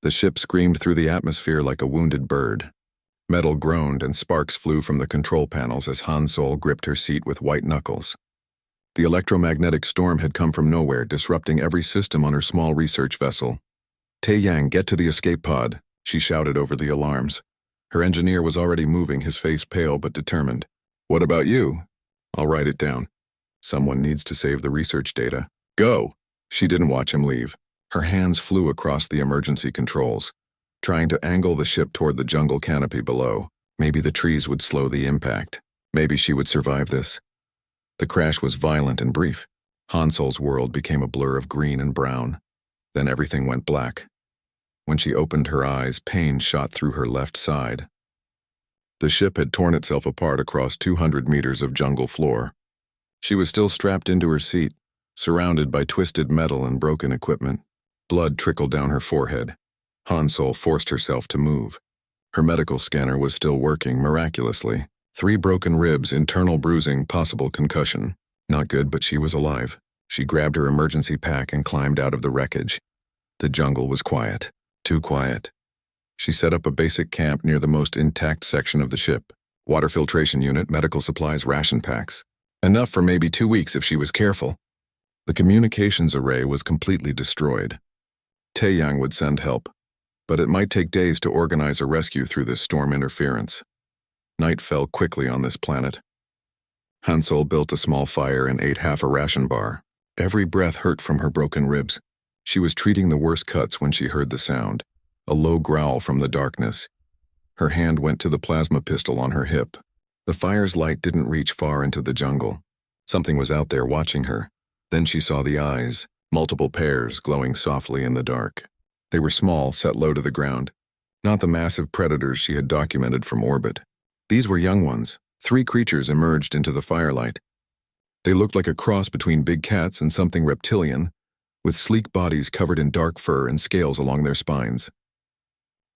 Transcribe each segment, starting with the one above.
The ship screamed through the atmosphere like a wounded bird. Metal groaned and sparks flew from the control panels as Han Sol gripped her seat with white knuckles. The electromagnetic storm had come from nowhere, disrupting every system on her small research vessel. "Tae-Yang, get to the escape pod," she shouted over the alarms. Her engineer was already moving, his face pale but determined. "What about you?" "I'll write it down. Someone needs to save the research data. Go!" She didn't watch him leave. Her hands flew across the emergency controls, trying to angle the ship toward the jungle canopy below. Maybe the trees would slow the impact. Maybe she would survive this. The crash was violent and brief. Han Sol's world became a blur of green and brown. Then everything went black. When she opened her eyes, pain shot through her left side. The ship had torn itself apart across 200 meters of jungle floor. She was still strapped into her seat, surrounded by twisted metal and broken equipment. Blood trickled down her forehead. Han Sol forced herself to move. Her medical scanner was still working miraculously. 3 broken ribs, internal bruising, possible concussion. Not good, but she was alive. She grabbed her emergency pack and climbed out of the wreckage. The jungle was quiet. Too quiet. She set up a basic camp near the most intact section of the ship. Water filtration unit, medical supplies, ration packs. Enough for maybe 2 weeks if she was careful. The communications array was completely destroyed. Tae-Yang would send help, but it might take days to organize a rescue through this storm interference. Night fell quickly on this planet. Han Sol built a small fire and ate half a ration bar. Every breath hurt from her broken ribs. She was treating the worst cuts when she heard the sound, a low growl from the darkness. Her hand went to the plasma pistol on her hip. The fire's light didn't reach far into the jungle. Something was out there watching her. Then she saw the eyes, multiple pairs glowing softly in the dark. They were small, set low to the ground, not the massive predators she had documented from orbit. These were young ones. 3 creatures emerged into the firelight. They looked like a cross between big cats and something reptilian, with sleek bodies covered in dark fur and scales along their spines.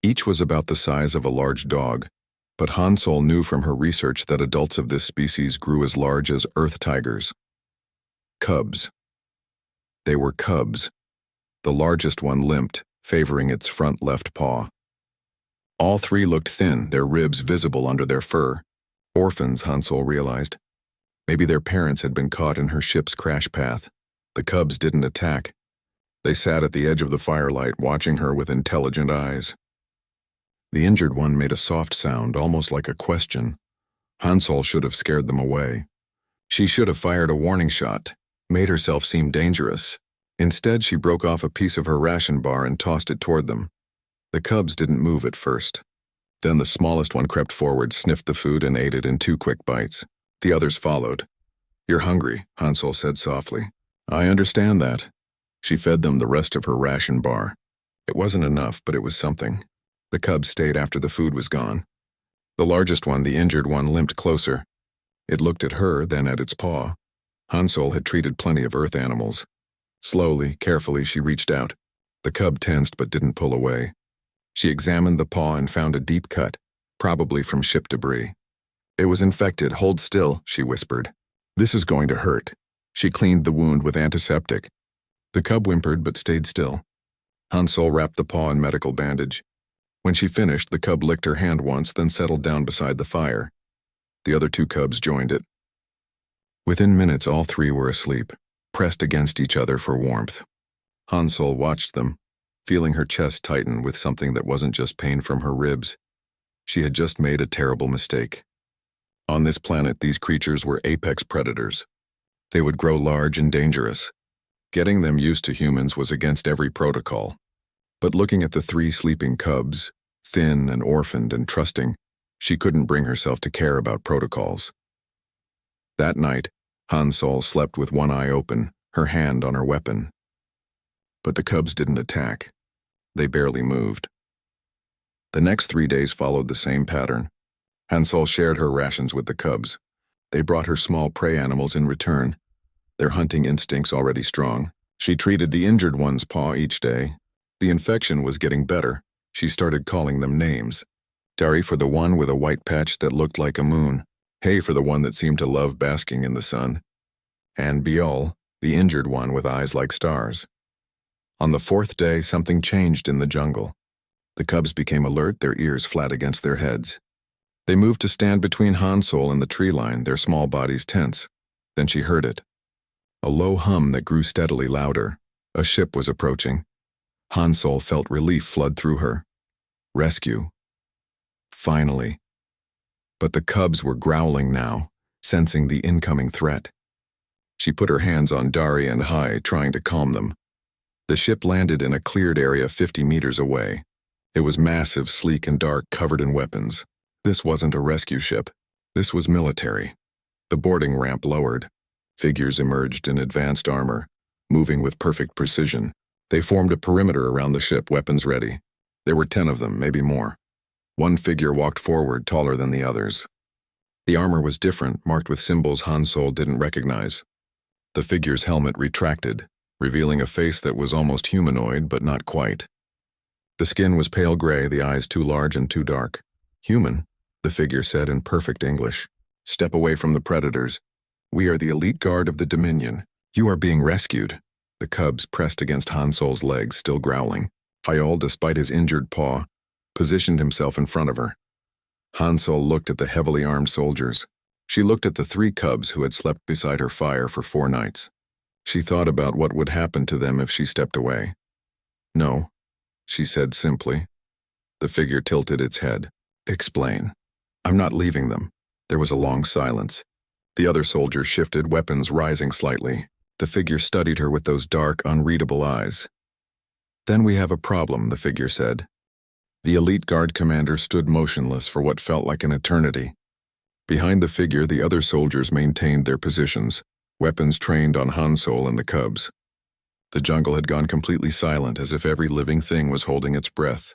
Each was about the size of a large dog, but Han Sol knew from her research that adults of this species grew as large as earth tigers. Cubs. They were cubs. The largest one limped, favoring its front left paw. All 3 looked thin, their ribs visible under their fur. Orphans, Han Sol realized. Maybe their parents had been caught in her ship's crash path. The cubs didn't attack. They sat at the edge of the firelight, watching her with intelligent eyes. The injured one made a soft sound, almost like a question. Han Sol should have scared them away. She should have fired a warning shot, made herself seem dangerous. Instead, she broke off a piece of her ration bar and tossed it toward them. The cubs didn't move at first. Then the smallest one crept forward, sniffed the food, and ate it in 2 quick bites. The others followed. "You're hungry," Han Sol said softly. "I understand that." She fed them the rest of her ration bar. It wasn't enough, but it was something. The cubs stayed after the food was gone. The largest one, the injured one, limped closer. It looked at her, then at its paw. Han Sol had treated plenty of earth animals. Slowly, carefully, she reached out. The cub tensed but didn't pull away. She examined the paw and found a deep cut, probably from ship debris. "It was infected. Hold still," she whispered. "This is going to hurt." She cleaned the wound with antiseptic. The cub whimpered but stayed still. Han Sol wrapped the paw in medical bandage. When she finished, the cub licked her hand once, then settled down beside the fire. The other 2 cubs joined it. Within minutes, all 3 were asleep, pressed against each other for warmth. Han Sol watched them, feeling her chest tighten with something that wasn't just pain from her ribs. She had just made a terrible mistake. On this planet, these creatures were apex predators. They would grow large and dangerous. Getting them used to humans was against every protocol. But looking at the 3 sleeping cubs, thin and orphaned and trusting, she couldn't bring herself to care about protocols. That night, Han Sol slept with one eye open, her hand on her weapon. But the cubs didn't attack. They barely moved. The next 3 days followed the same pattern. Han Sol shared her rations with the cubs. They brought her small prey animals in return, their hunting instincts already strong. She treated the injured one's paw each day. The infection was getting better. She started calling them names. Dari for the one with a white patch that looked like a moon. Hay for the one that seemed to love basking in the sun. And Biol, the injured one with eyes like stars. On the 4th day, something changed in the jungle. The cubs became alert, their ears flat against their heads. They moved to stand between Han Sol and the tree line, their small bodies tense. Then she heard it. A low hum that grew steadily louder. A ship was approaching. Han Sol felt relief flood through her. Rescue. Finally. But the cubs were growling now, sensing the incoming threat. She put her hands on Dari and Hai, trying to calm them. The ship landed in a cleared area 50 meters away. It was massive, sleek, and dark, covered in weapons. This wasn't a rescue ship. This was military. The boarding ramp lowered. Figures emerged in advanced armor, moving with perfect precision. They formed a perimeter around the ship, weapons ready. There were 10 of them, maybe more. One figure walked forward, taller than the others. The armor was different, marked with symbols Han Sol didn't recognize. The figure's helmet retracted, revealing a face that was almost humanoid, but not quite. The skin was pale gray, the eyes too large and too dark. Human, the figure said in perfect English. Step away from the predators. We are the elite guard of the Dominion. You are being rescued. The cubs pressed against Han Sol's legs, still growling. Fayol, despite his injured paw, positioned himself in front of her. Han Sol looked at the heavily armed soldiers. She looked at the 3 cubs who had slept beside her fire for 4 nights. She thought about what would happen to them if she stepped away. No, she said simply. The figure tilted its head. Explain. I'm not leaving them. There was a long silence. The other soldiers shifted, weapons rising slightly. The figure studied her with those dark, unreadable eyes. Then we have a problem, the figure said. The elite guard commander stood motionless for what felt like an eternity. Behind the figure, the other soldiers maintained their positions, weapons trained on Han Sol and the cubs. The jungle had gone completely silent, as if every living thing was holding its breath.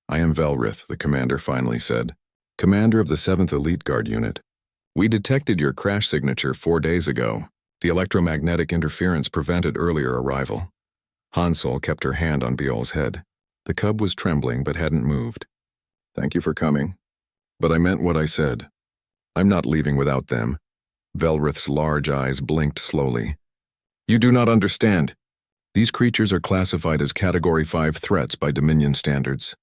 I am Velrith, the commander finally said. Commander of the 7th Elite Guard Unit. We detected your crash signature 4 days ago. The electromagnetic interference prevented earlier arrival. Han Sol kept her hand on Biol's head. The cub was trembling but hadn't moved. Thank you for coming. But I meant what I said. I'm not leaving without them. Velrith's large eyes blinked slowly. You do not understand. These creatures are classified as Category 5 threats by Dominion standards.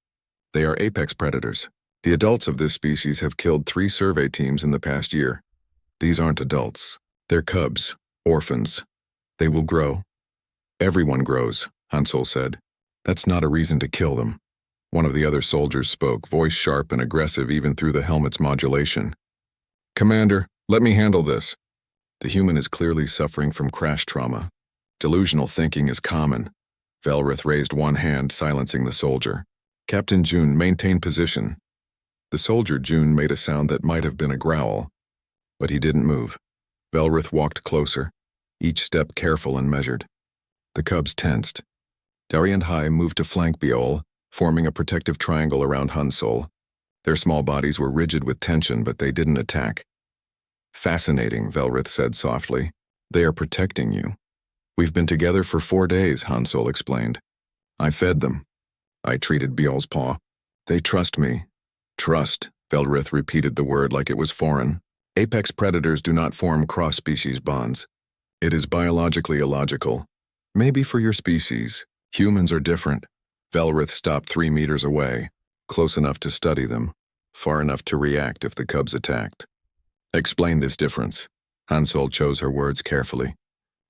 They are apex predators. The adults of this species have killed 3 survey teams in the past year. These aren't adults. They're cubs, orphans. They will grow. Everyone grows, Han Sol said. That's not a reason to kill them. One of the other soldiers spoke, voice sharp and aggressive even through the helmet's modulation. Commander, let me handle this. The human is clearly suffering from crash trauma. Delusional thinking is common. Velrith raised one hand, silencing the soldier. Captain June, maintain position. The soldier June made a sound that might have been a growl, but he didn't move. Velrith walked closer, each step careful and measured. The cubs tensed. Dari and Hai moved to flank Biol, forming a protective triangle around Han Sol. Their small bodies were rigid with tension, but they didn't attack. Fascinating, Velrith said softly. They are protecting you. We've been together for 4 days, Han Sol explained. I fed them. I treated Biol's paw. They trust me. Trust, Velrith repeated the word like it was foreign. Apex predators do not form cross-species bonds. It is biologically illogical. Maybe for your species. Humans are different. Velrith stopped 3 meters away, close enough to study them, far enough to react if the cubs attacked. Explain this difference. Han Sol chose her words carefully.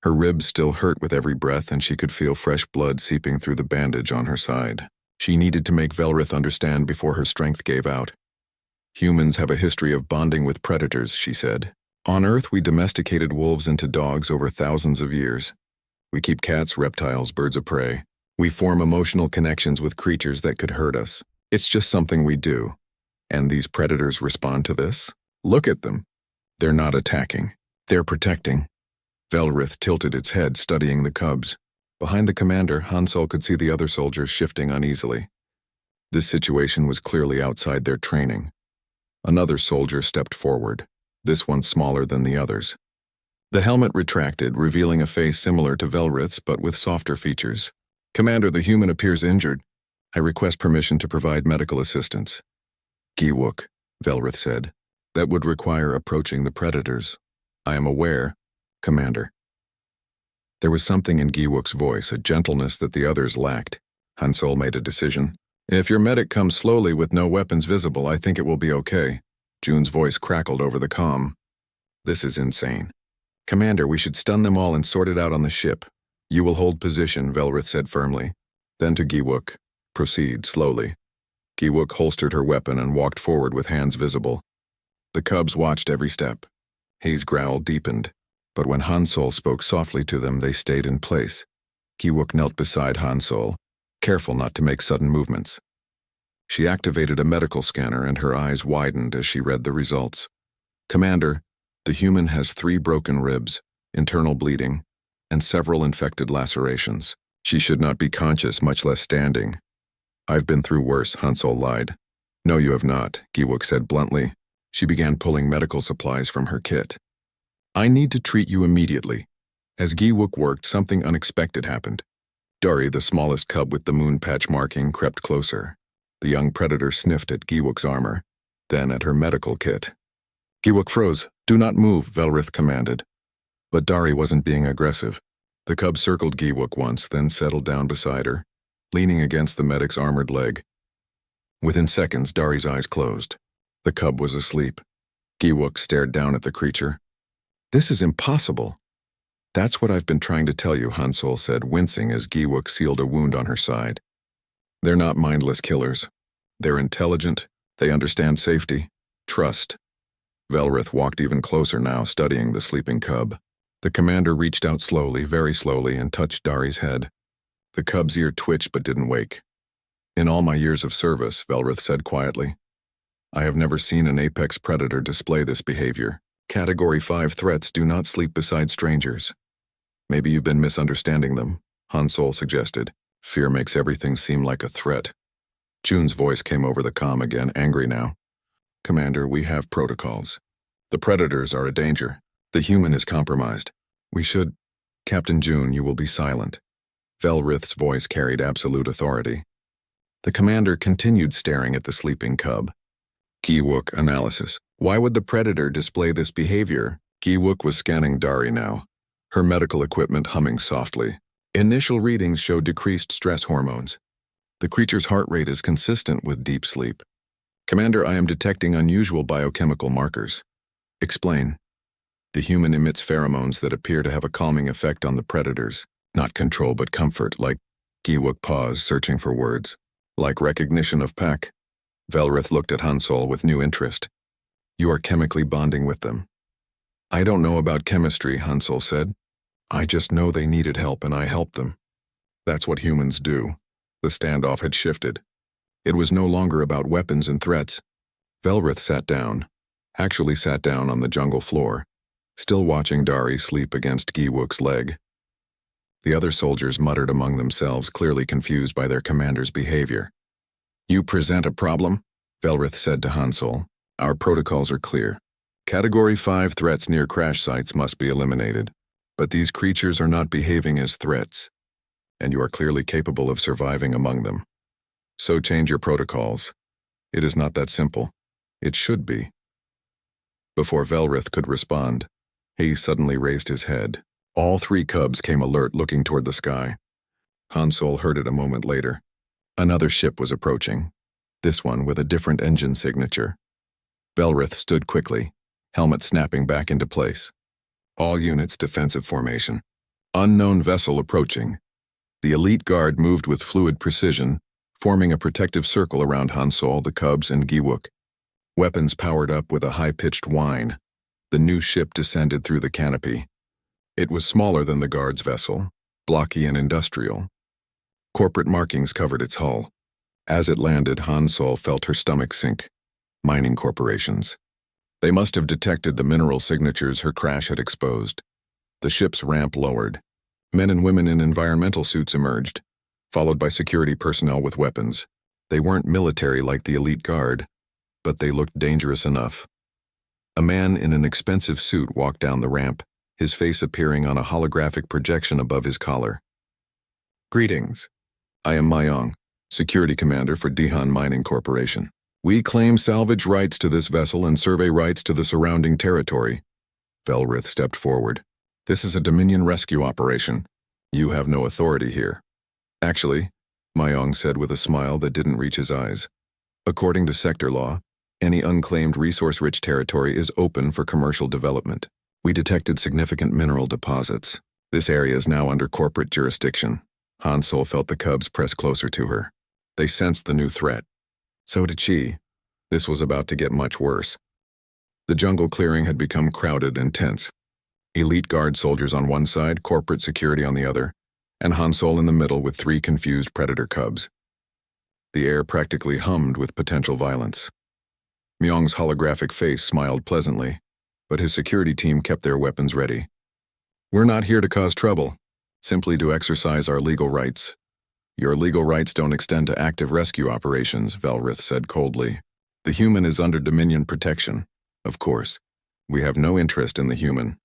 Her ribs still hurt with every breath, and she could feel fresh blood seeping through the bandage on her side. She needed to make Velrith understand before her strength gave out. Humans have a history of bonding with predators, she said. On Earth, we domesticated wolves into dogs over thousands of years. We keep cats, reptiles, birds of prey. We form emotional connections with creatures that could hurt us. It's just something we do. And these predators respond to this? Look at them. They're not attacking. They're protecting. Velrith tilted its head, studying the cubs. Behind the commander, Han Sol could see the other soldiers shifting uneasily. This situation was clearly outside their training. Another soldier stepped forward, this one smaller than the others. The helmet retracted, revealing a face similar to Velrith's but with softer features. Commander, the human appears injured. I request permission to provide medical assistance. Giwook, Velrith said. That would require approaching the predators. I am aware, Commander. There was something in Giwook's voice, a gentleness that the others lacked. Han Sol made a decision. If your medic comes slowly with no weapons visible, I think it will be okay. June's voice crackled over the comm. This is insane. Commander, we should stun them all and sort it out on the ship. You will hold position, Velrith said firmly. Then to Giwook. Proceed slowly. Giwook holstered her weapon and walked forward with hands visible. The cubs watched every step. Hay's growl deepened, but when Hansol spoke softly to them, they stayed in place. Giwook knelt beside Hansol, careful not to make sudden movements. She activated a medical scanner and her eyes widened as she read the results. Commander, the human has 3 broken ribs, internal bleeding, and several infected lacerations. She should not be conscious, much less standing. I've been through worse, Hansol lied. No, you have not, Giwook said bluntly. She began pulling medical supplies from her kit. I need to treat you immediately. As Giwook worked, something unexpected happened. Dari, the smallest cub with the moon patch marking, crept closer. The young predator sniffed at Giwook's armor, then at her medical kit. Giwook froze. Do not move, Velrith commanded. But Dari wasn't being aggressive. The cub circled Giwook once, then settled down beside her, leaning against the medic's armored leg. Within seconds, Dari's eyes closed. The cub was asleep. Giwook stared down at the creature. This is impossible. That's what I've been trying to tell you, Hansol said, wincing as Giwook sealed a wound on her side. They're not mindless killers. They're intelligent. They understand safety. Trust. Velrith walked even closer now, studying the sleeping cub. The commander reached out slowly, very slowly, and touched Dari's head. The cub's ear twitched but didn't wake. In all my years of service, Velrith said quietly, I have never seen an apex predator display this behavior. Category 5 threats do not sleep beside strangers. Maybe you've been misunderstanding them, Hansol suggested. Fear makes everything seem like a threat. June's voice came over the comm again, angry now. Commander, we have protocols. The predators are a danger. The human is compromised. We should... Captain June, you will be silent. Velrith's voice carried absolute authority. The commander continued staring at the sleeping cub. Giwook analysis. Why would the predator display this behavior? Giwook was scanning Dari now, her medical equipment humming softly. Initial readings show decreased stress hormones. The creature's heart rate is consistent with deep sleep. Commander, I am detecting unusual biochemical markers. Explain. The human emits pheromones that appear to have a calming effect on the predators. Not control but comfort, like... Giwook paused, searching for words. Like recognition of pack. Velrith looked at Hansol with new interest. You are chemically bonding with them. I don't know about chemistry, Hansol said. I just know they needed help and I helped them. That's what humans do. The standoff had shifted. It was no longer about weapons and threats. Velrith sat down on the jungle floor, still watching Dari sleep against Giwook's leg. The other soldiers muttered among themselves, clearly confused by their commander's behavior. You present a problem? Velrith said to Hansol. Our protocols are clear. Category 5 threats near crash sites must be eliminated. But these creatures are not behaving as threats, and you are clearly capable of surviving among them. So change your protocols. It is not that simple. It should be. Before Velrith could respond, he suddenly raised his head. All 3 cubs came alert, looking toward the sky. Hansol heard it a moment later. Another ship was approaching, this one with a different engine signature. Velrith stood quickly, helmet snapping back into place. All units defensive formation. Unknown vessel approaching. The elite guard moved with fluid precision, forming a protective circle around Hansol, the cubs, and Giwook. Weapons powered up with a high-pitched whine. The new ship descended through the canopy. It was smaller than the guard's vessel, blocky and industrial. Corporate markings covered its hull. As it landed, Hansol felt her stomach sink. Mining corporations. They must have detected the mineral signatures her crash had exposed. The ship's ramp lowered. Men and women in environmental suits emerged, followed by security personnel with weapons. They weren't military like the elite guard, but they looked dangerous enough. A man in an expensive suit walked down the ramp, his face appearing on a holographic projection above his collar. Greetings. I am Mayong, security commander for Dihan Mining Corporation. We claim salvage rights to this vessel and survey rights to the surrounding territory. Velrith stepped forward. This is a Dominion rescue operation. You have no authority here. Actually, Myong said with a smile that didn't reach his eyes. According to sector law, any unclaimed resource-rich territory is open for commercial development. We detected significant mineral deposits. This area is now under corporate jurisdiction. Han Sol felt the cubs press closer to her. They sensed the new threat. So did she. This was about to get much worse. The jungle clearing had become crowded and tense. Elite guard soldiers on one side, corporate security on the other, and Han Sol in the middle with 3 confused predator cubs. The air practically hummed with potential violence. Myong's holographic face smiled pleasantly, but his security team kept their weapons ready. We're not here to cause trouble, simply to exercise our legal rights. Your legal rights don't extend to active rescue operations, Velrith said coldly. The human is under Dominion protection. Of course, we have no interest in the human.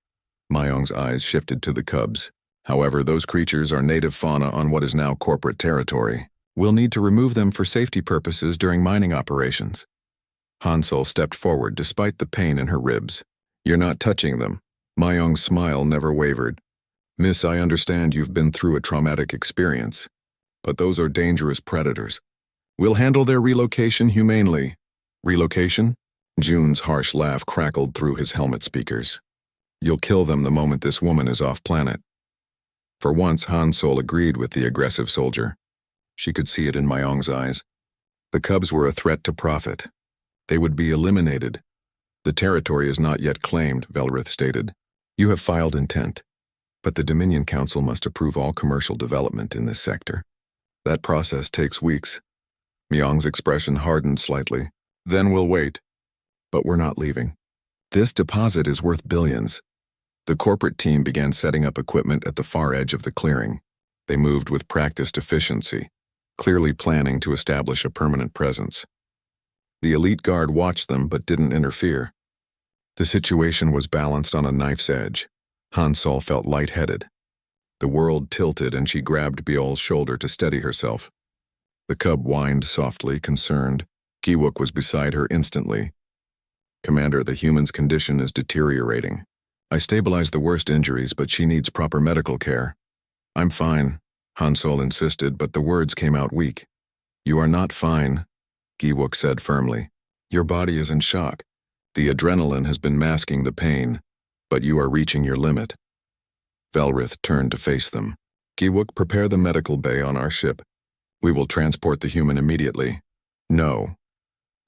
Myong's eyes shifted to the cubs. However, those creatures are native fauna on what is now corporate territory. We'll need to remove them for safety purposes during mining operations. Han Sol stepped forward despite the pain in her ribs. You're not touching them. Myong's smile never wavered. Miss, I understand you've been through a traumatic experience, but those are dangerous predators. We'll handle their relocation humanely. Relocation? June's harsh laugh crackled through his helmet speakers. You'll kill them the moment this woman is off planet. For once, Han Sol agreed with the aggressive soldier. She could see it in Myong's eyes. The cubs were a threat to profit. They would be eliminated. The territory is not yet claimed, Velrith stated. You have filed intent, but the Dominion Council must approve all commercial development in this sector. That process takes weeks. Myong's expression hardened slightly. Then we'll wait. But we're not leaving. This deposit is worth billions. The corporate team began setting up equipment at the far edge of the clearing. They moved with practiced efficiency, clearly planning to establish a permanent presence. The elite guard watched them but didn't interfere. The situation was balanced on a knife's edge. Han Sol felt lightheaded. The world tilted and she grabbed Biol's shoulder to steady herself. The cub whined softly, concerned. Giwook was beside her instantly. Commander, the human's condition is deteriorating. I stabilized the worst injuries, but she needs proper medical care. I'm fine, Han Sol insisted, but the words came out weak. You are not fine, Giwook said firmly. Your body is in shock. The adrenaline has been masking the pain, but you are reaching your limit. Velrith turned to face them. Giwook, prepare the medical bay on our ship. We will transport the human immediately. No.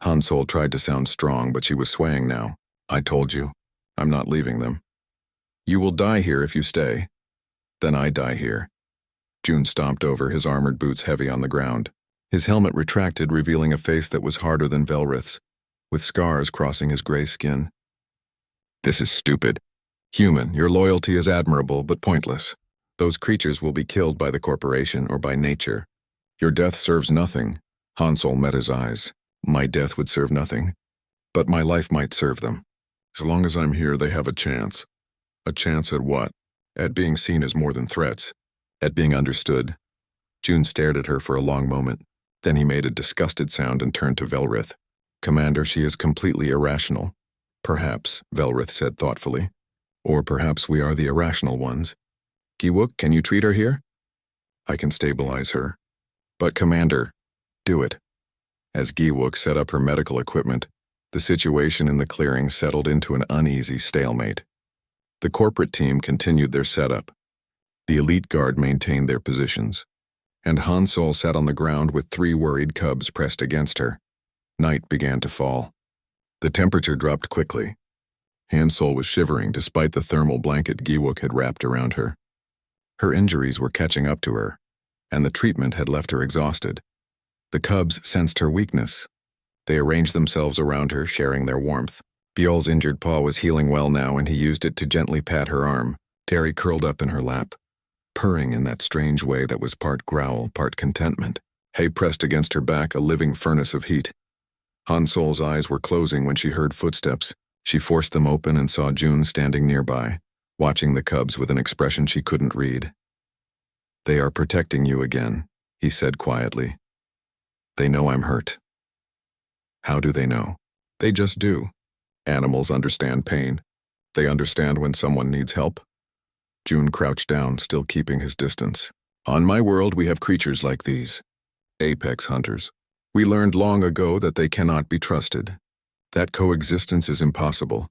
Han Sol tried to sound strong, but she was swaying now. I told you, I'm not leaving them. You will die here if you stay. Then I die here. June stomped over, his armored boots heavy on the ground. His helmet retracted, revealing a face that was harder than Velrith's, with scars crossing his gray skin. This is stupid. Human, your loyalty is admirable, but pointless. Those creatures will be killed by the corporation or by nature. Your death serves nothing. Han Sol met his eyes. My death would serve nothing, but my life might serve them. As long as I'm here, they have a chance. A chance at what? At being seen as more than threats. At being understood. June stared at her for a long moment. Then he made a disgusted sound and turned to Velrith. Commander, she is completely irrational. Perhaps, Velrith said thoughtfully. Or perhaps we are the irrational ones. Giwook, can you treat her here? I can stabilize her. But Commander, do it. As Giwook set up her medical equipment, the situation in the clearing settled into an uneasy stalemate. The corporate team continued their setup. The elite guard maintained their positions, and Han Sol sat on the ground with 3 worried cubs pressed against her. Night began to fall. The temperature dropped quickly. Han Sol was shivering despite the thermal blanket Giwook had wrapped around her. Her injuries were catching up to her, and the treatment had left her exhausted. The cubs sensed her weakness. They arranged themselves around her, sharing their warmth. Biol's injured paw was healing well now, and he used it to gently pat her arm. Terry curled up in her lap, purring in that strange way that was part growl, part contentment. Hay pressed against her back, a living furnace of heat. Han Sol's eyes were closing when she heard footsteps. She forced them open and saw June standing nearby, watching the cubs with an expression she couldn't read. They are protecting you again, he said quietly. They know I'm hurt. How do they know? They just do. Animals understand pain. They understand when someone needs help. June crouched down, still keeping his distance. On my world, we have creatures like these. Apex hunters. We learned long ago that they cannot be trusted. That coexistence is impossible.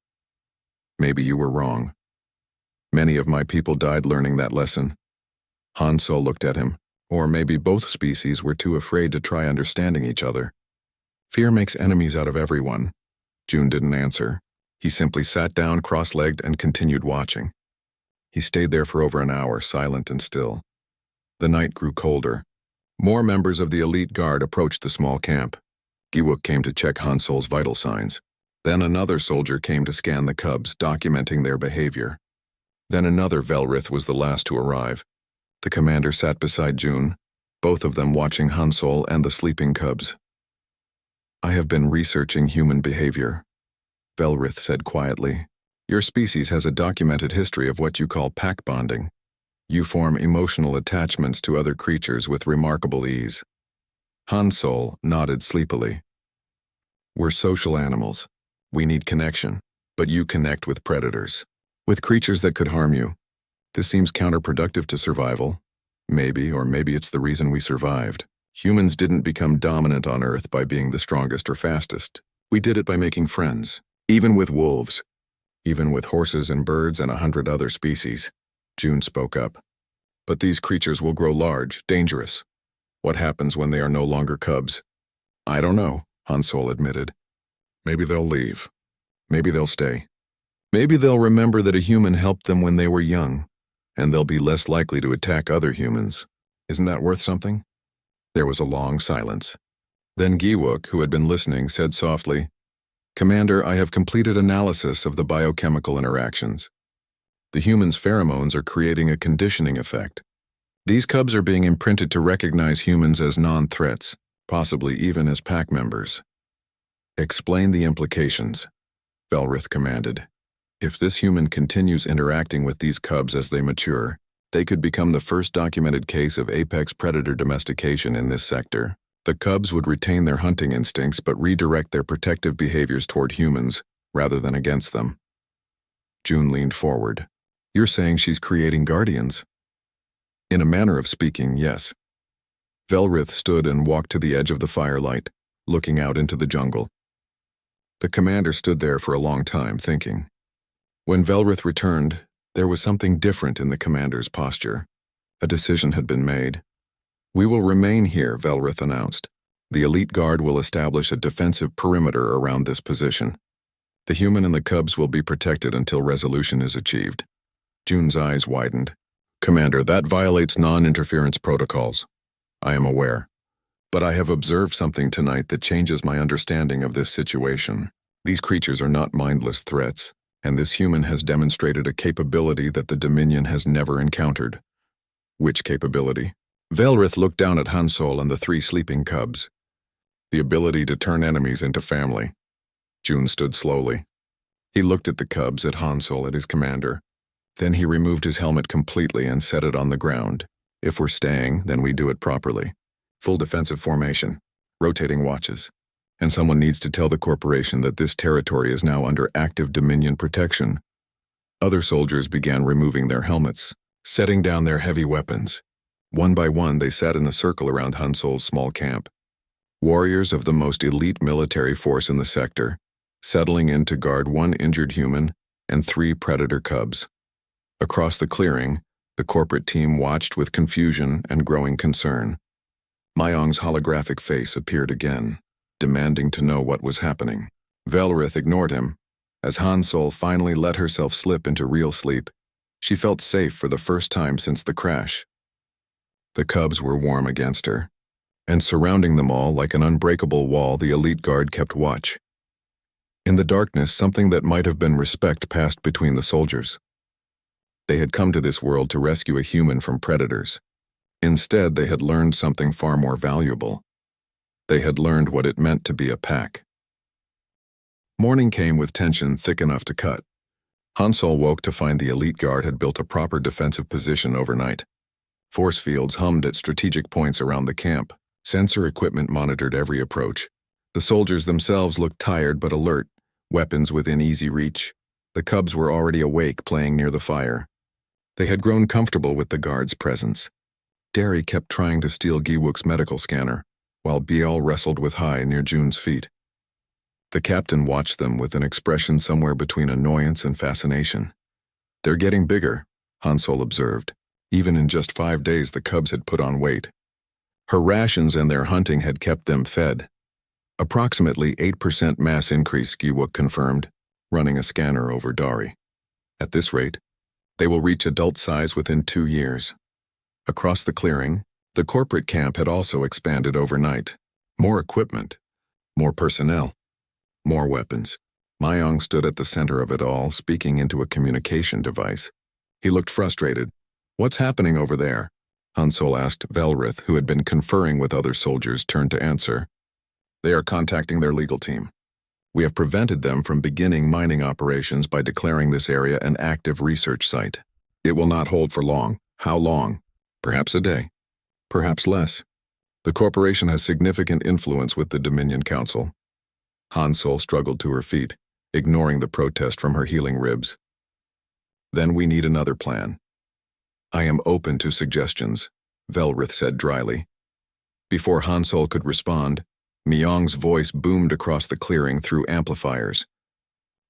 Maybe you were wrong. Many of my people died learning that lesson. Han Solo looked at him. Or maybe both species were too afraid to try understanding each other. Fear makes enemies out of everyone. June didn't answer. He simply sat down cross-legged and continued watching. He stayed there for over an hour, silent and still. The night grew colder. More members of the elite guard approached the small camp. Giwook came to check Han Solo's vital signs. Then another soldier came to scan the cubs, documenting their behavior. Then another Velrith was the last to arrive. The commander sat beside June, both of them watching Han Solo and the sleeping cubs. I have been researching human behavior, Velrith said quietly. Your species has a documented history of what you call pack bonding. You form emotional attachments to other creatures with remarkable ease. Han Solo nodded sleepily. We're social animals. We need connection, but you connect with predators, with creatures that could harm you. This seems counterproductive to survival. Maybe, or maybe it's the reason we survived. Humans didn't become dominant on Earth by being the strongest or fastest. We did it by making friends, even with wolves, even with horses and birds and 100 other species. June spoke up. But these creatures will grow large, dangerous. What happens when they are no longer cubs? I don't know, Han Solo admitted. Maybe they'll leave. Maybe they'll stay. Maybe they'll remember that a human helped them when they were young, and they'll be less likely to attack other humans. Isn't that worth something? There was a long silence. Then Giwook, who had been listening, said softly, Commander, I have completed analysis of the biochemical interactions. The humans' pheromones are creating a conditioning effect. These cubs are being imprinted to recognize humans as non-threats, possibly even as pack members. Explain the implications, Velrith commanded. If this human continues interacting with these cubs as they mature, they could become the first documented case of apex predator domestication in this sector. The cubs would retain their hunting instincts but redirect their protective behaviors toward humans rather than against them. June leaned forward. You're saying she's creating guardians? In a manner of speaking, yes. Velrith stood and walked to the edge of the firelight, looking out into the jungle. The commander stood there for a long time, thinking. When Velrith returned, there was something different in the commander's posture. A decision had been made. We will remain here, Velrith announced. The elite guard will establish a defensive perimeter around this position. The human and the cubs will be protected until resolution is achieved. June's eyes widened. Commander, that violates non-interference protocols. I am aware. But I have observed something tonight that changes my understanding of this situation. These creatures are not mindless threats, and this human has demonstrated a capability that the Dominion has never encountered. Which capability? Velrith looked down at Han Solo and the 3 sleeping cubs. The ability to turn enemies into family. June stood slowly. He looked at the cubs, at Han Solo, at his commander. Then he removed his helmet completely and set it on the ground. If we're staying, then we do it properly. Full defensive formation, rotating watches. And someone needs to tell the corporation that this territory is now under active Dominion protection. Other soldiers began removing their helmets, setting down their heavy weapons. One by one, they sat in a circle around Han Solo's small camp. Warriors of the most elite military force in the sector, settling in to guard 1 injured human and 3 predator cubs. Across the clearing, the corporate team watched with confusion and growing concern. Myong's holographic face appeared again, demanding to know what was happening. Velrith ignored him. As Han Solo finally let herself slip into real sleep, she felt safe for the first time since the crash. The cubs were warm against her, and surrounding them all like an unbreakable wall, the elite guard kept watch. In the darkness, something that might have been respect passed between the soldiers. They had come to this world to rescue a human from predators. Instead, they had learned something far more valuable. They had learned what it meant to be a pack. Morning came with tension thick enough to cut. Han Solo woke to find the elite guard had built a proper defensive position overnight. Force fields hummed at strategic points around the camp. Sensor equipment monitored every approach. The soldiers themselves looked tired but alert, weapons within easy reach. The cubs were already awake, playing near the fire. They had grown comfortable with the guard's presence. Derry kept trying to steal Giwook's medical scanner, while Biel wrestled with Hai near June's feet. The captain watched them with an expression somewhere between annoyance and fascination. "They're getting bigger," Hansol observed. Even in just 5 days the cubs had put on weight. Her rations and their hunting had kept them fed. Approximately 8% mass increase, Giwook confirmed, running a scanner over Dari. At this rate, they will reach adult size within 2 years. Across the clearing, the corporate camp had also expanded overnight. More equipment, more personnel, more weapons. Myong stood at the center of it all, speaking into a communication device. He looked frustrated. "What's happening over there?" Hansol asked. Velrith, who had been conferring with other soldiers, turned to answer. "They are contacting their legal team. We have prevented them from beginning mining operations by declaring this area an active research site. It will not hold for long." "How long?" "Perhaps a day. Perhaps less. The corporation has significant influence with the Dominion Council." Hansol struggled to her feet, ignoring the protest from her healing ribs. "Then we need another plan." "I am open to suggestions," Velrith said dryly. Before Hansol could respond, Myong's voice boomed across the clearing through amplifiers.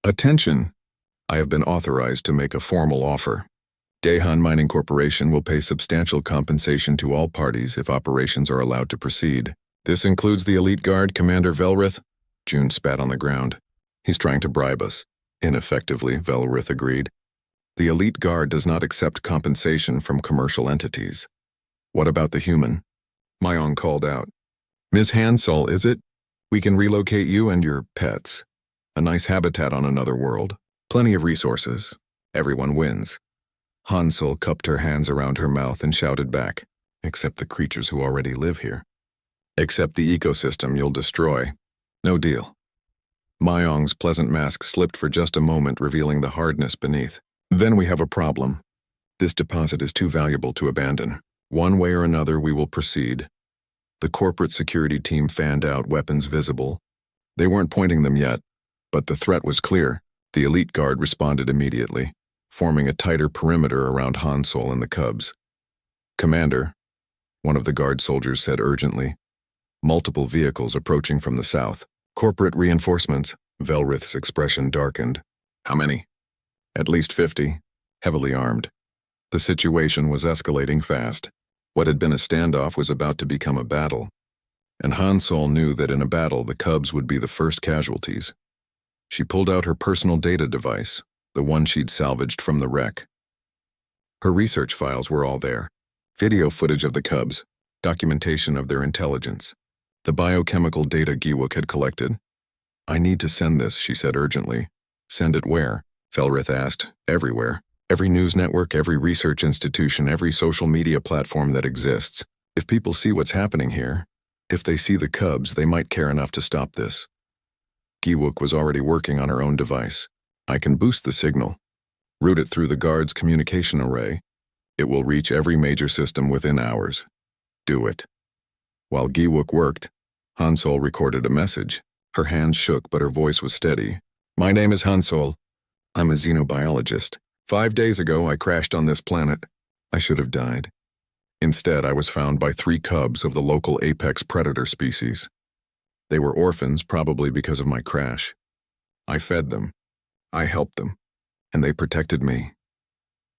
"Attention! I have been authorized to make a formal offer. Daehan Mining Corporation will pay substantial compensation to all parties if operations are allowed to proceed. This includes the elite guard, Commander Velrith." June spat on the ground. "He's trying to bribe us." "Ineffectively," Velrith agreed. "The elite guard does not accept compensation from commercial entities." "What about the human?" Myong called out. "Ms. Hansol, is it? We can relocate you and your pets. A nice habitat on another world. Plenty of resources. Everyone wins." Hansol cupped her hands around her mouth and shouted back, "Except the creatures who already live here. Except the ecosystem you'll destroy. No deal." Myong's pleasant mask slipped for just a moment, revealing the hardness beneath. "Then we have a problem. This deposit is too valuable to abandon. One way or another we will proceed." The corporate security team fanned out, weapons visible. They weren't pointing them yet, but the threat was clear. The elite guard responded immediately, forming a tighter perimeter around Hansol and the cubs. "Commander," one of the guard soldiers said urgently. "Multiple vehicles approaching from the south. Corporate reinforcements." Velrith's expression darkened. "How many?" "At least 50, heavily armed." The situation was escalating fast. What had been a standoff was about to become a battle. And Hansol knew that in a battle the cubs would be the first casualties. She pulled out her personal data device, the one she'd salvaged from the wreck. Her research files were all there. Video footage of the cubs, documentation of their intelligence, the biochemical data Giwook had collected. "I need to send this," she said urgently. "Send it where?" Velrith asked. "Everywhere. Every news network, every research institution, every social media platform that exists. If people see what's happening here, if they see the cubs, they might care enough to stop this." Giwook was already working on her own device. "I can boost the signal. Route it through the guard's communication array. It will reach every major system within hours. Do it." While Giwook worked, Hansol recorded a message. Her hands shook, but her voice was steady. "My name is Hansol. I'm a xenobiologist. 5 days ago, I crashed on this planet. I should have died. Instead, I was found by 3 cubs of the local apex predator species. They were orphans, probably because of my crash. I fed them. I helped them. And they protected me."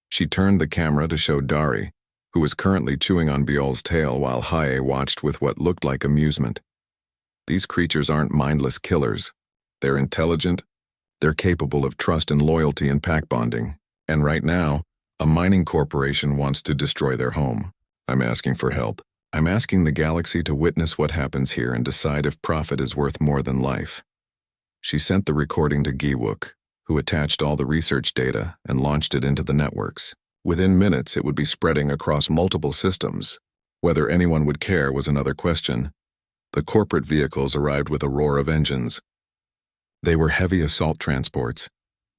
She turned the camera to show Dari, who was currently chewing on Biol's tail while Hae watched with what looked like amusement. "These creatures aren't mindless killers. They're intelligent. They're capable of trust and loyalty and pack bonding. And right now, a mining corporation wants to destroy their home. I'm asking for help. I'm asking the galaxy to witness what happens here and decide if profit is worth more than life." She sent the recording to Giwook, who attached all the research data and launched it into the networks. Within minutes, it would be spreading across multiple systems. Whether anyone would care was another question. The corporate vehicles arrived with a roar of engines. They were heavy assault transports,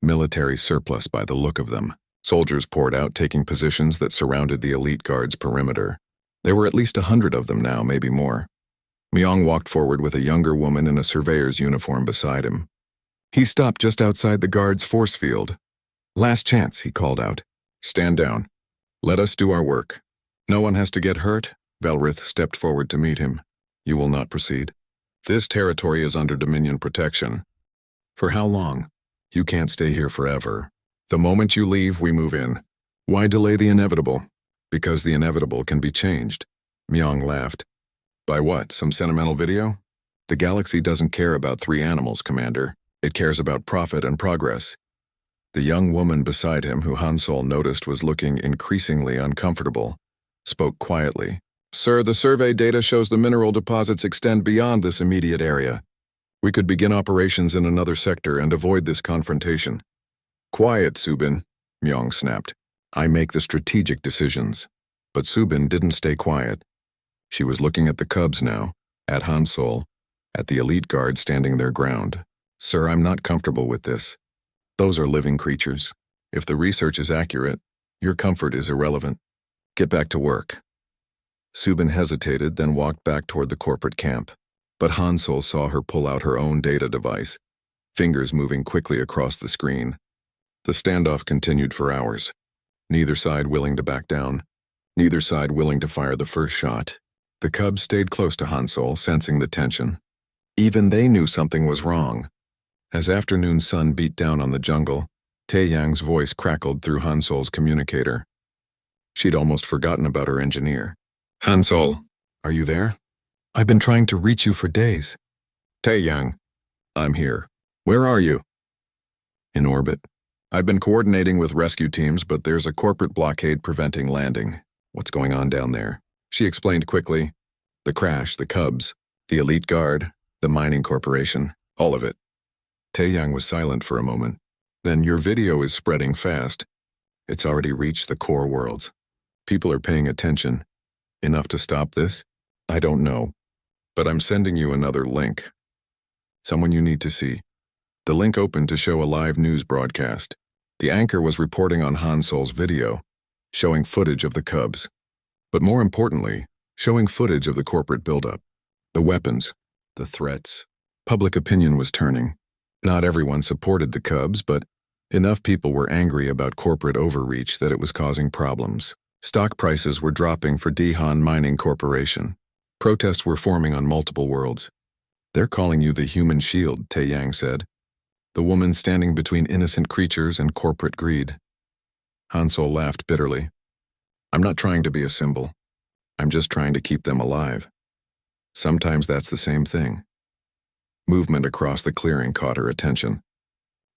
military surplus by the look of them. Soldiers poured out, taking positions that surrounded the elite guard's perimeter. There were at least 100 of them now, maybe more. Myong walked forward with a younger woman in a surveyor's uniform beside him. He stopped just outside the guard's force field. "Last chance," he called out. "Stand down. Let us do our work. No one has to get hurt." Velrith stepped forward to meet him. You will not proceed. This territory is under Dominion protection. For how long? You can't stay here forever. The moment you leave, we move in. Why delay the inevitable? Because the inevitable can be changed. Myong laughed. By what, some sentimental video? The galaxy doesn't care about 3 animals, Commander. It cares about profit and progress. The young woman beside him, who Han Sol noticed was looking increasingly uncomfortable, spoke quietly. Sir, the survey data shows the mineral deposits extend beyond this immediate area. We could begin operations in another sector and avoid this confrontation. Quiet, Subin, Myong snapped. I make the strategic decisions. But Subin didn't stay quiet. She was looking at the cubs now, at Han Sol, at the elite guard standing their ground. Sir, I'm not comfortable with this. Those are living creatures. If the research is accurate, your comfort is irrelevant. Get back to work. Subin hesitated, then walked back toward the corporate camp. But Han Sol saw her pull out her own data device, fingers moving quickly across the screen. The standoff continued for hours. Neither side willing to back down. Neither side willing to fire the first shot. The cubs stayed close to Han Sol, sensing the tension. Even they knew something was wrong. As afternoon sun beat down on the jungle, Taeyang's voice crackled through Han Sol's communicator. She'd almost forgotten about her engineer. Han Sol, are you there? I've been trying to reach you for days. Taeyang, I'm here. Where are you? In orbit. I've been coordinating with rescue teams, but there's a corporate blockade preventing landing. What's going on down there? She explained quickly. The crash, the cubs, the elite guard, the mining corporation, all of it. Taeyang was silent for a moment. Then your video is spreading fast. It's already reached the core worlds. People are paying attention. Enough to stop this? I don't know. But I'm sending you another link. Someone you need to see. The link opened to show a live news broadcast. The anchor was reporting on Han Sol's video, showing footage of the cubs. But more importantly, showing footage of the corporate buildup. The weapons, the threats. Public opinion was turning. Not everyone supported the cubs, but enough people were angry about corporate overreach that it was causing problems. Stock prices were dropping for Dihan Mining Corporation. Protests were forming on multiple worlds. They're calling you the human shield, Taeyang said. The woman standing between innocent creatures and corporate greed. Han Sol laughed bitterly. I'm not trying to be a symbol. I'm just trying to keep them alive. Sometimes that's the same thing. Movement across the clearing caught her attention.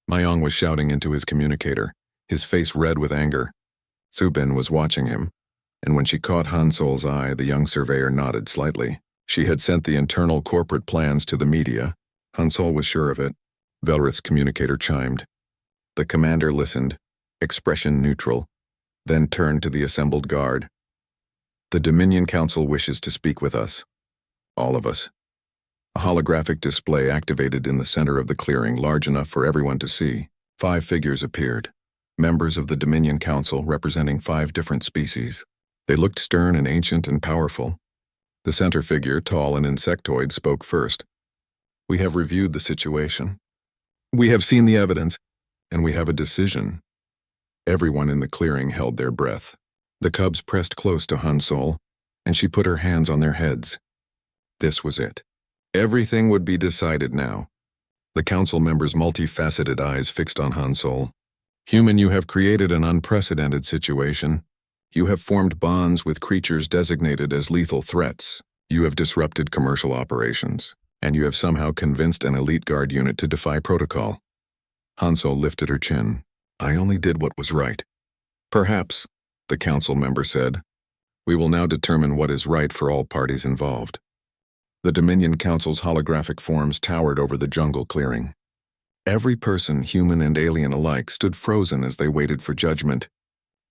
Myong was shouting into his communicator, his face red with anger. Subin was watching him, and when she caught Han Sol's eye, the young surveyor nodded slightly. She had sent the internal corporate plans to the media. Han Sol was sure of it. Velrith's communicator chimed. The commander listened, expression neutral, then turned to the assembled guard. The Dominion Council wishes to speak with us. All of us. A holographic display activated in the center of the clearing, large enough for everyone to see. 5 figures appeared, members of the Dominion Council representing 5 different species. They looked stern and ancient and powerful. The center figure, tall and insectoid, spoke first. We have reviewed the situation. We have seen the evidence, and we have a decision. Everyone in the clearing held their breath. The cubs pressed close to Han Sol, and she put her hands on their heads. This was it. Everything would be decided now. The council members' multifaceted eyes fixed on Han Sol. Human, you have created an unprecedented situation. You have formed bonds with creatures designated as lethal threats. You have disrupted commercial operations, and you have somehow convinced an elite guard unit to defy protocol. Han Sol lifted her chin. I only did what was right. Perhaps, the council member said. We will now determine what is right for all parties involved. The Dominion Council's holographic forms towered over the jungle clearing. Every person, human and alien alike, stood frozen as they waited for judgment.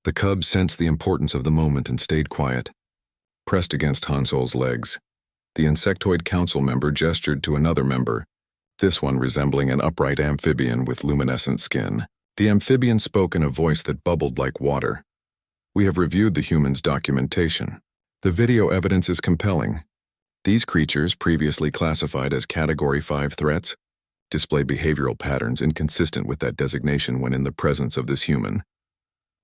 The cubs sensed the importance of the moment and stayed quiet. Pressed against Han Sol's legs, the insectoid council member gestured to another member, this one resembling an upright amphibian with luminescent skin. The amphibian spoke in a voice that bubbled like water. We have reviewed the human's documentation. The video evidence is compelling. These creatures, previously classified as Category 5 threats, display behavioral patterns inconsistent with that designation when in the presence of this human.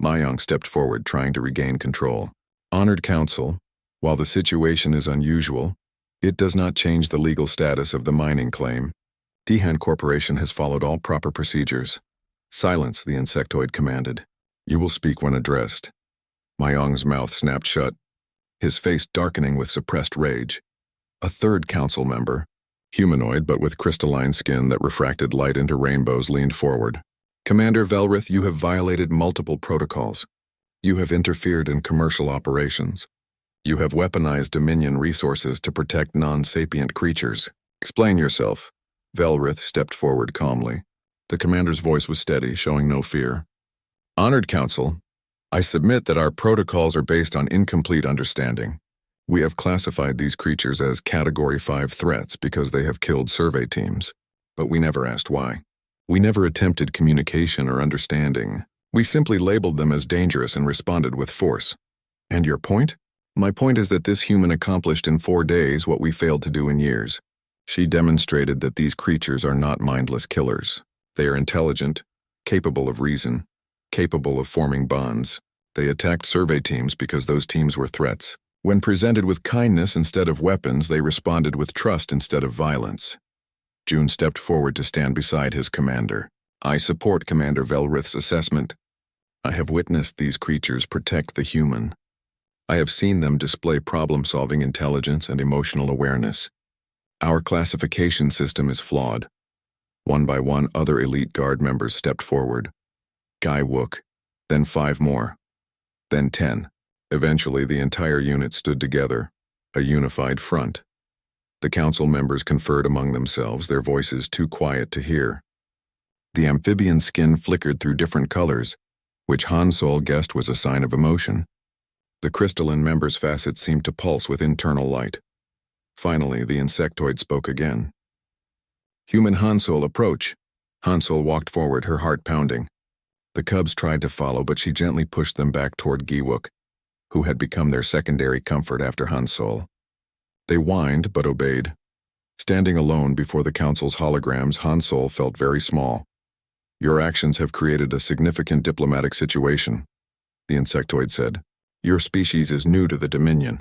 Myong stepped forward, trying to regain control. Honored Council, while the situation is unusual, It does not change the legal status of the mining claim. Dehan Corporation has followed all proper procedures. Silence, the insectoid commanded. You will speak when addressed. Myong's mouth snapped shut, his face darkening with suppressed rage. A third council member, humanoid but with crystalline skin that refracted light into rainbows, leaned forward. Commander Velrith, you have violated multiple protocols. You have interfered in commercial operations. You have weaponized Dominion resources to protect non-sapient creatures. Explain yourself. Velrith stepped forward calmly. The commander's voice was steady, showing no fear. Honored Council, I submit that our protocols are based on incomplete understanding. We have classified these creatures as Category 5 threats because they have killed survey teams, but we never asked why. We never attempted communication or understanding. We simply labeled them as dangerous and responded with force. And your point? My point is that this human accomplished in 4 days what we failed to do in years. She demonstrated that these creatures are not mindless killers. They are intelligent, capable of reason, capable of forming bonds. They attacked survey teams because those teams were threats. When presented with kindness instead of weapons, they responded with trust instead of violence. June stepped forward to stand beside his commander. I support Commander Velrith's assessment. I have witnessed these creatures protect the human. I have seen them display problem-solving intelligence and emotional awareness. Our classification system is flawed. One by one, other elite guard members stepped forward. Guy Wook, then 5 more, then 10. Eventually, the entire unit stood together, a unified front. The council members conferred among themselves, their voices too quiet to hear. The amphibian skin flickered through different colors, which Han Sol guessed was a sign of emotion. The crystalline member's facets seemed to pulse with internal light. Finally, the insectoid spoke again. Human Han Sol, approach. Han Sol walked forward, her heart pounding. The cubs tried to follow, but she gently pushed them back toward Giwook, who had become their secondary comfort after Han Sol. They whined, but obeyed. Standing alone before the council's holograms, Han Sol felt very small. Your actions have created a significant diplomatic situation, the insectoid said. Your species is new to the Dominion.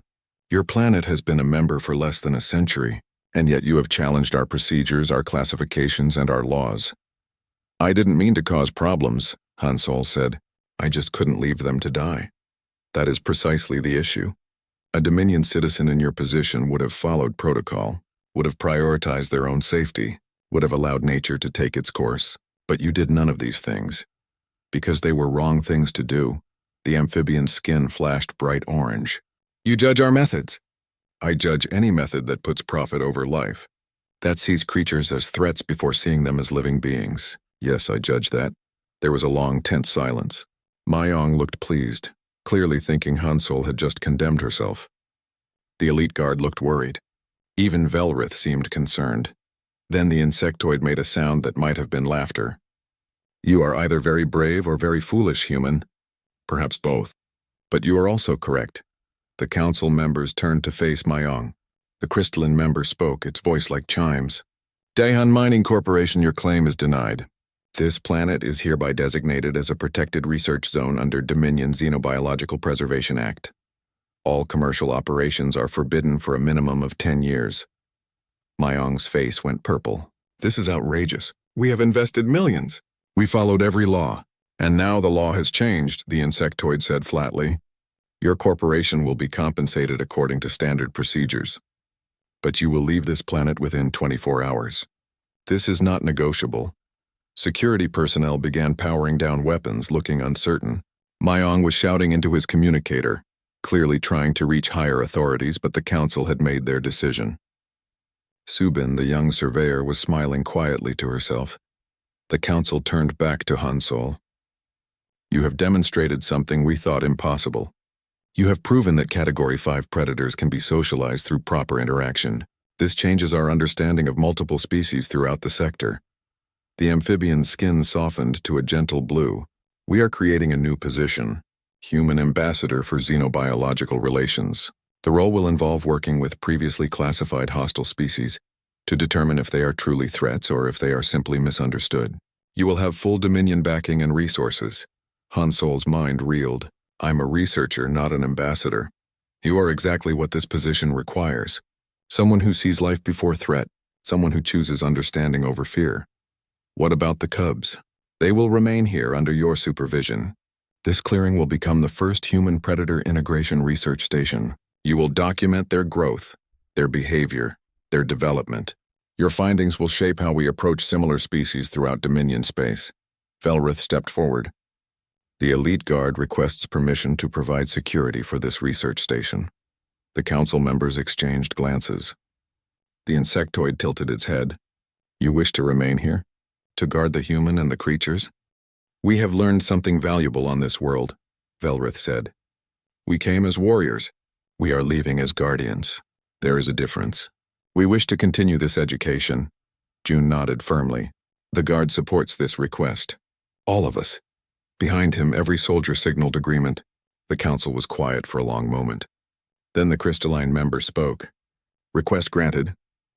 Your planet has been a member for less than a century, and yet you have challenged our procedures, our classifications, and our laws. I didn't mean to cause problems, Han Sol said. I just couldn't leave them to die. That is precisely the issue. A Dominion citizen in your position would have followed protocol, would have prioritized their own safety, would have allowed nature to take its course. But you did none of these things. Because they were wrong things to do, the amphibian's skin flashed bright orange. You judge our methods. I judge any method that puts profit over life. That sees creatures as threats before seeing them as living beings. Yes, I judge that. There was a long, tense silence. Myong looked pleased, clearly thinking Han Sol had just condemned herself. The elite guard looked worried. Even Velrith seemed concerned. Then the insectoid made a sound that might have been laughter. You are either very brave or very foolish, human. Perhaps both. But you are also correct. The council members turned to face Myong. The crystalline member spoke, its voice like chimes. Daehan Mining Corporation, your claim is denied. This planet is hereby designated as a protected research zone under Dominion Xenobiological Preservation Act. All commercial operations are forbidden for a minimum of 10 years. Myong's face went purple. This is outrageous. We have invested millions. We followed every law. And now the law has changed, the insectoid said flatly. Your corporation will be compensated according to standard procedures. But you will leave this planet within 24 hours. This is not negotiable. Security personnel began powering down weapons, looking uncertain. Myong was shouting into his communicator, clearly trying to reach higher authorities, but the council had made their decision. Subin, the young surveyor, was smiling quietly to herself. The council turned back to Han Sol. You have demonstrated something we thought impossible. You have proven that Category 5 predators can be socialized through proper interaction. This changes our understanding of multiple species throughout the sector. The amphibian's skin softened to a gentle blue. We are creating a new position, Human Ambassador for Xenobiological Relations. The role will involve working with previously classified hostile species to determine if they are truly threats or if they are simply misunderstood. You will have full Dominion backing and resources. Han Sol's mind reeled. I'm a researcher, not an ambassador. You are exactly what this position requires. Someone who sees life before threat, someone who chooses understanding over fear. What about the cubs? They will remain here under your supervision. This clearing will become the first human-predator integration research station. You will document their growth, their behavior, their development. Your findings will shape how we approach similar species throughout Dominion space. Velrith stepped forward. The elite guard requests permission to provide security for this research station. The council members exchanged glances. The insectoid tilted its head. You wish to remain here? To guard the human and the creatures? We have learned something valuable on this world, Velrith said. We came as warriors. We are leaving as guardians. There is a difference. We wish to continue this education. June nodded firmly. The guard supports this request. All of us. Behind him, every soldier signaled agreement. The council was quiet for a long moment. Then the crystalline member spoke. Request granted.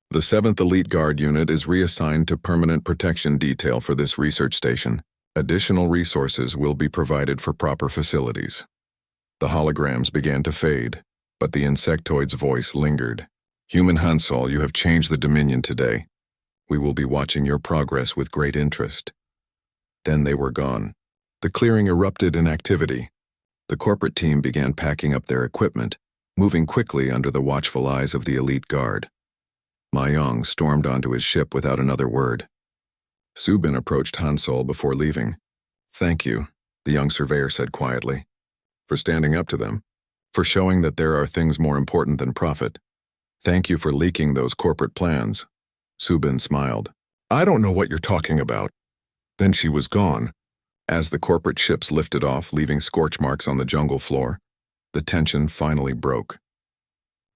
The 7th Elite Guard Unit is reassigned to permanent protection detail for this research station. Additional resources will be provided for proper facilities. The holograms began to fade, but the insectoid's voice lingered. Human Hansol, you have changed the Dominion today. We will be watching your progress with great interest. Then they were gone. The clearing erupted in activity. The corporate team began packing up their equipment, moving quickly under the watchful eyes of the elite guard. Ma Yong stormed onto his ship without another word. Subin approached Hansol before leaving. Thank you, the young surveyor said quietly, for standing up to them, for showing that there are things more important than profit. Thank you for leaking those corporate plans. Subin smiled. I don't know what you're talking about. Then she was gone. As the corporate ships lifted off, leaving scorch marks on the jungle floor, the tension finally broke.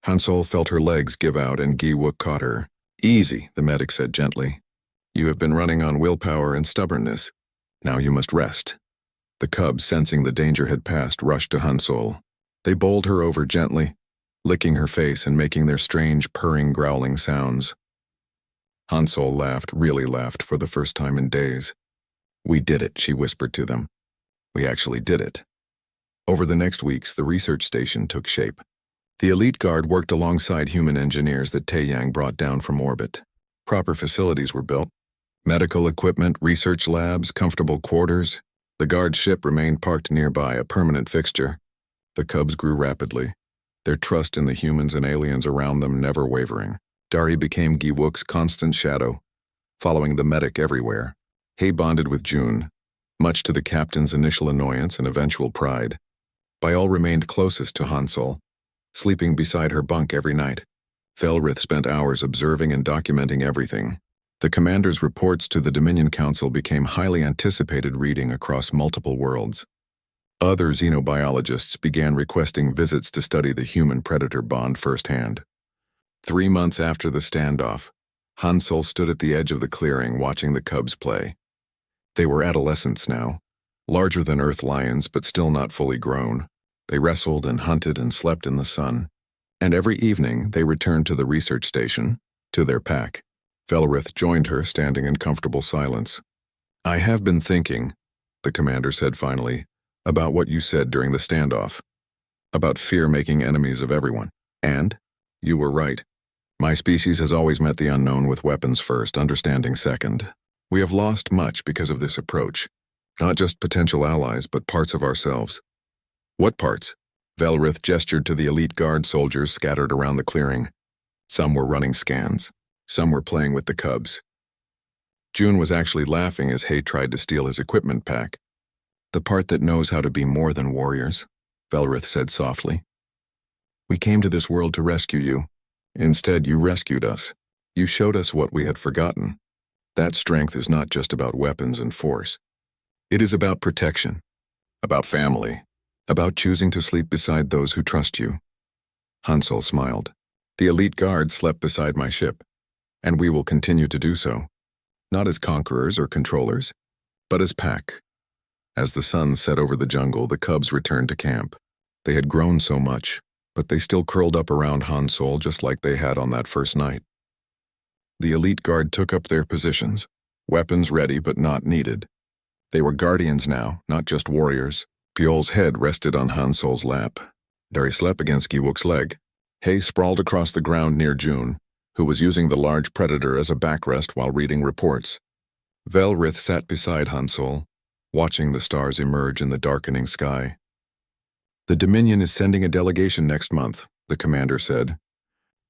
Hansol felt her legs give out and Gi-Wook caught her. Easy, the medic said gently. You have been running on willpower and stubbornness. Now you must rest. The cubs, sensing the danger had passed, rushed to Hansol. They bowled her over gently, licking her face and making their strange, purring, growling sounds. Hansol laughed, really laughed, for the first time in days. We did it, she whispered to them. We actually did it. Over the next weeks, the research station took shape. The elite guard worked alongside human engineers that Taeyang brought down from orbit. Proper facilities were built. Medical equipment, research labs, comfortable quarters. The guard ship remained parked nearby, a permanent fixture. The cubs grew rapidly, their trust in the humans and aliens around them never wavering. Dari became Gi-Wook's constant shadow, following the medic everywhere. He bonded with June, much to the captain's initial annoyance and eventual pride. Bayal remained closest to Hansol, sleeping beside her bunk every night. Velrith spent hours observing and documenting everything. The commander's reports to the Dominion Council became highly anticipated reading across multiple worlds. Other xenobiologists began requesting visits to study the human-predator bond firsthand. 3 months after the standoff, Hansol stood at the edge of the clearing watching the cubs play. They were adolescents now, larger than Earth lions but still not fully grown. They wrestled and hunted and slept in the sun. And every evening they returned to the research station, to their pack. Velrith joined her, standing in comfortable silence. I have been thinking, the commander said finally, about what you said during the standoff. About fear making enemies of everyone. And you were right. My species has always met the unknown with weapons first, understanding second. We have lost much because of this approach. Not just potential allies, but parts of ourselves. What parts? Velrith gestured to the elite guard soldiers scattered around the clearing. Some were running scans. Some were playing with the cubs. June was actually laughing as Hay tried to steal his equipment pack. The part that knows how to be more than warriors, Velrith said softly. We came to this world to rescue you. Instead, you rescued us. You showed us what we had forgotten. That strength is not just about weapons and force. It is about protection, about family, about choosing to sleep beside those who trust you. Hansol smiled. The elite guard slept beside my ship, and we will continue to do so, not as conquerors or controllers, but as pack. As the sun set over the jungle, the cubs returned to camp. They had grown so much, but they still curled up around Hansol just like they had on that first night. The elite guard took up their positions, weapons ready but not needed. They were guardians now, not just warriors. Pjol's head rested on Hansol's lap. Dari slept against Gi-Wook's leg. Hay sprawled across the ground near June, who was using the large predator as a backrest while reading reports. Velrith sat beside Hansol, watching the stars emerge in the darkening sky. "The Dominion is sending a delegation next month," the commander said.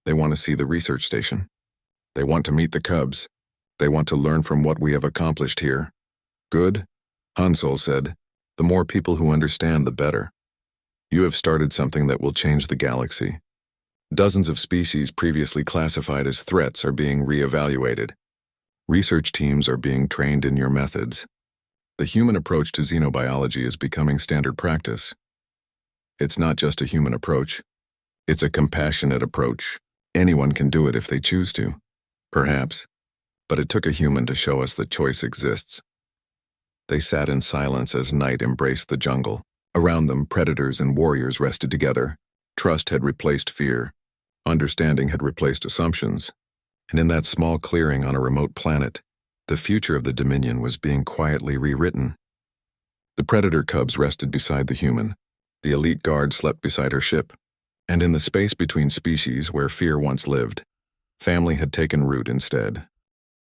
"They want to see the research station. They want to meet the Cubs. They want to learn from what we have accomplished here." "Good," Hansol said. "The more people who understand, the better. You have started something that will change the galaxy. Dozens of species previously classified as threats are being re-evaluated. Research teams are being trained in your methods. The human approach to xenobiology is becoming standard practice. It's not just a human approach. It's a compassionate approach. Anyone can do it if they choose to. Perhaps. But it took a human to show us that choice exists." They sat in silence as night embraced the jungle. Around them, predators and warriors rested together. Trust had replaced fear. Understanding had replaced assumptions. And in that small clearing on a remote planet, the future of the Dominion was being quietly rewritten. The predator cubs rested beside the human. The elite guard slept beside her ship. And in the space between species where fear once lived, family had taken root instead.